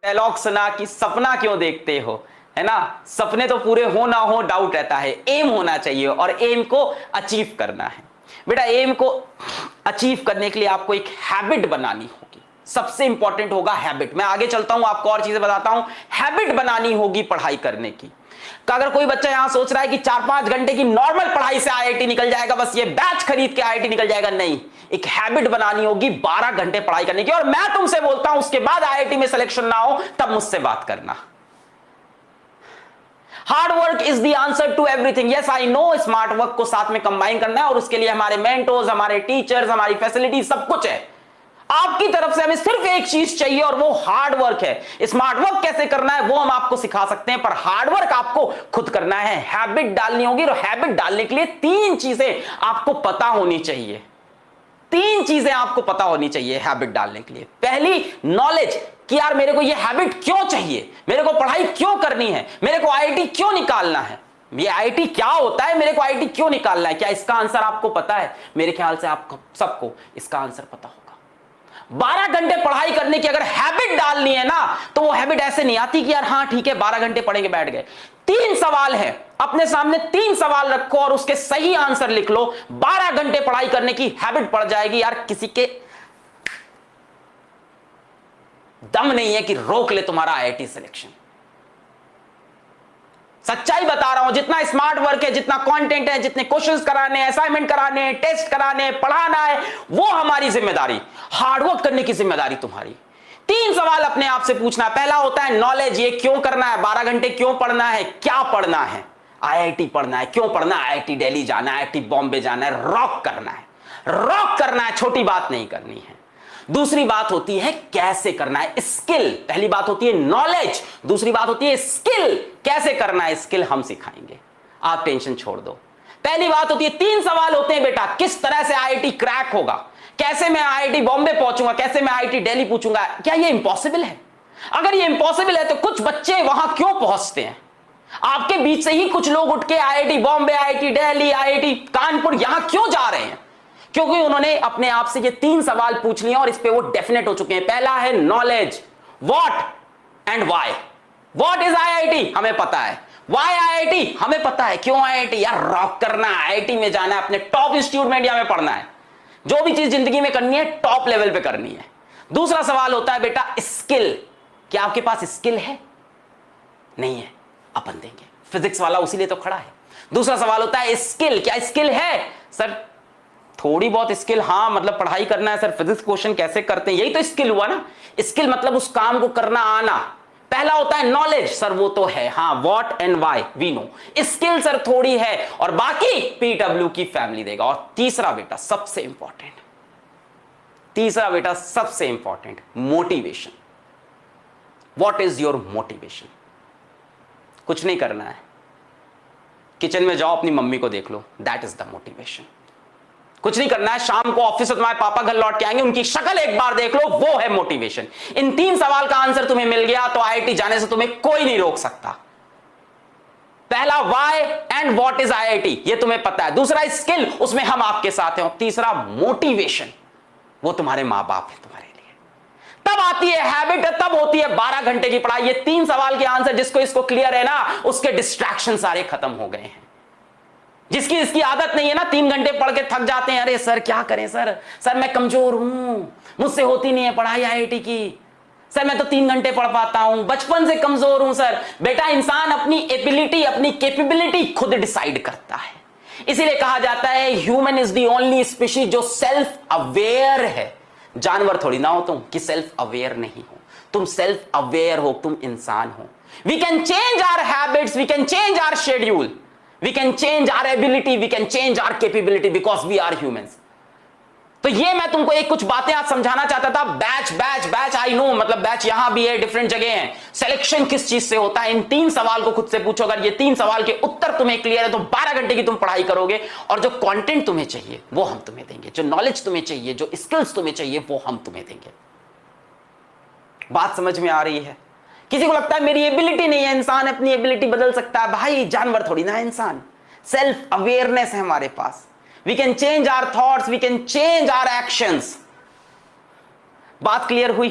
Dialogue सुना कि सपना क्यों देखते हो, है ना। सपने तो पूरे हो ना हो डाउट रहता है, एम होना चाहिए और एम को अचीव करना है। बेटा एम को अचीव करने के लिए आपको एक हैबिट बनानी होगी, सबसे इंपॉर्टेंट होगा हैबिट। मैं आगे चलता हूं, आपको और चीजें बताता हूं। हैबिट बनानी होगी पढ़ाई करने की। अगर कोई बच्चा यहां सोच रहा है कि 4-5 घंटे की नॉर्मल पढ़ाई से आईआईटी निकल जाएगा, बस ये बैच खरीद के आईआईटी निकल जाएगा, नहीं। एक हैबिट बनानी होगी 12 घंटे पढ़ाई करने की। और मैं तुमसे बोलता हूं उसके बाद आईआईटी में सिलेक्शन ना हो तब मुझसे बात करना। Hard work is the answer to everything. Yes I know, smart work को साथ में कंबाइन करना है और उसके लिए हमारे मेंटोर्स, हमारे टीचर्स, हमारी फैसिलिटी सब कुछ है। आपकी तरफ से हमें सिर्फ एक चीज चाहिए और वो हार्ड वर्क है। स्मार्ट वर्क कैसे करना है वो हम आपको सिखा सकते हैं, पर हार्ड वर्क आपको खुद करना है। हैबिट डालनी होगी और हैबिट डालने के लिए 3 चीजें आपको पता होनी चाहिए। 3 चीजें आपको पता होनी चाहिए हैबिट डालने के लिए। पहली, नॉलेज, कि यार मेरे को ये हैबिट क्यों चाहिए, मेरे को पढ़ाई क्यों करनी है, मेरे को आईआईटी क्यों निकालना है, ये आईआईटी क्या होता है, मेरे को आईआईटी क्यों निकालना है। क्या इसका आंसर आपको पता है? मेरे ख्याल से आपको सबको इसका आंसर पता होगा। 12 घंटे पढ़ाई करने की अगर हैबिट डालनी है ना, तो वो हैबिट ऐसे नहीं आती कि यार हाँ ठीक है 12 घंटे पढ़ेंगे बैठ गए। 3 सवाल है, अपने सामने 3 सवाल रखो और उसके सही आंसर लिख लो। 12 घंटे पढ़ाई करने की हैबिट पड़ जाएगी। यार किसी के दम नहीं है कि रोक ले तुम्हारा आईआईटी सिलेक्शन। सच्चाई बता रहा हूं, जितना स्मार्ट वर्क है, जितना कंटेंट है, जितने क्वेश्चंस कराने हैं, असाइनमेंट कराने हैं, टेस्ट कराने हैं, पढ़ाना है, वो हमारी जिम्मेदारी। हार्ड वर्क करने की जिम्मेदारी तुम्हारी। 3 सवाल अपने आप से पूछना है। पहला होता है नॉलेज, ये क्यों करना है, 12 घंटे क्यों पढ़ना है, क्या पढ़ना है। आईआईटी पढ़ना है, क्यों पढ़ना है, आईआईटी दिल्ली जाना है, आईआईटी बॉम्बे जाना है, रॉक करना है। रॉक करना है, छोटी बात नहीं करनी है। दूसरी बात होती है कैसे करना है, स्किल। पहली बात होती है नॉलेज, दूसरी बात होती है स्किल। कैसे करना है स्किल हम सिखाएंगे, आप टेंशन छोड़ दो। पहली बात होती है 3 सवाल होते हैं बेटा, किस तरह से आईआईटी क्रैक होगा, कैसे मैं आईआईटी बॉम्बे पहुंचूंगा, कैसे मैं आईआईटी दिल्ली पहुंचूंगा। क्या ये इंपॉसिबल है? अगर ये इंपॉसिबल है तो कुछ बच्चे वहां क्यों पहुंचते हैं? आपके बीच से ही कुछ लोग उठ के IIT Bombay, IIT Delhi, IIT Kanpur यहां क्यों जा रहे हैं? क्योंकि उन्होंने अपने आप से ये 3 सवाल पूछ लिए और इस पे वो डेफिनेट हो चुके हैं। पहला है knowledge, what and why. What is IIT, हमें पता है। व्हाई आईआईटी, हमें पता है। क्यों आईआईटी? यार रॉक करना है, आईआईटी में जाना है, अपने टॉप इंस्टीट्यूट में इंडिया में पढ़ना है। जो भी चीज जिंदगी में करनी है टॉप लेवल पे करनी है। दूसरा सवाल होता है बेटा स्किल। क्या आपके पास स्किल है? नहीं है, अपन देंगे। फिजिक्स वाला उसी लिए तो खड़ा है। दूसरा सवाल होता है स्किल। क्या स्किल है? सर थोड़ी बहुत स्किल, हाँ मतलब पढ़ाई करना है सर, फिजिक्स क्वेश्चन कैसे करते हैं, यही तो स्किल हुआ ना। स्किल मतलब उस काम को करना आना। पहला होता है नॉलेज, सर वो तो है, हाँ what and why we know. Skill सर थोड़ी है और बाकी पीडब्ल्यू की फैमिली देगा। और तीसरा बेटा सबसे important, motivation. What is your motivation? कुछ नहीं करना है, किचन में जाओ अपनी मम्मी को देख लो, दैट इज द मोटिवेशन। कुछ नहीं करना है, शाम को ऑफिस से तुम्हारे पापा घर लौट के आएंगे, उनकी शक्ल एक बार देख लो, वो है मोटिवेशन। इन 3 सवाल का आंसर तुम्हें मिल गया तो आईआईटी जाने से तुम्हें कोई नहीं रोक सकता। पहला why and what is IIT, ये तुम्हें पता है। दूसरा स्किल, उसमें हम आपके साथ हैं। और तीसरा मोटिवेशन, वो तुम्हारे मां बाप है तुम्हारे लिए। तब आती है हैबिट, तब होती है 12 घंटे की पढ़ाई। ये 3 सवाल के आंसर जिसको इसको क्लियर है ना, उसके डिस्ट्रैक्शन सारे खत्म हो गए हैं। जिसकी इसकी आदत नहीं है ना, 3 घंटे पढ़ के थक जाते हैं, अरे सर क्या करें सर मैं कमजोर हूं, मुझसे होती नहीं है पढ़ाई आईआईटी की, सर मैं तो 3 घंटे पढ़ पाता हूं, बचपन से कमजोर हूं। सर बेटा इंसान अपनी एबिलिटी, अपनी कैपेबिलिटी खुद डिसाइड करता है। इसीलिए कहा जाता है human is the only species जो सेल्फ अवेयर है। जानवर थोड़ी ना हो तुम कि सेल्फ अवेयर नहीं हो, तुम सेल्फ अवेयर हो, तुम इंसान हो। We can change our habits, we can change our schedule, we can change our ability, we can change our capability because we are humans। तो ये मैं तुमको एक कुछ बातें आज समझाना चाहता था। बैच आई नो, मतलब बैच यहां भी है, डिफरेंट जगह है। सिलेक्शन किस चीज से होता है, इन 3 सवाल को खुद से पूछो। अगर ये 3 सवाल के उत्तर तुम्हें क्लियर है तो 12 घंटे की तुम पढ़ाई करोगे और जो कंटेंट तुम्हें चाहिए वो हम तुम्हें देंगे, जो नॉलेज तुम्हें चाहिए, जो स्किल्स तुम्हें चाहिए वो हम तुम्हें देंगे। बात समझ में आ रही है? किसी को लगता है मेरी एबिलिटी नहीं है, इंसान अपनी एबिलिटी बदल सकता है। भाई जानवर थोड़ी ना है इंसान, सेल्फ अवेयरनेस है हमारे पास। We can change our thoughts, we can change our actions. बात क्लियर हुई?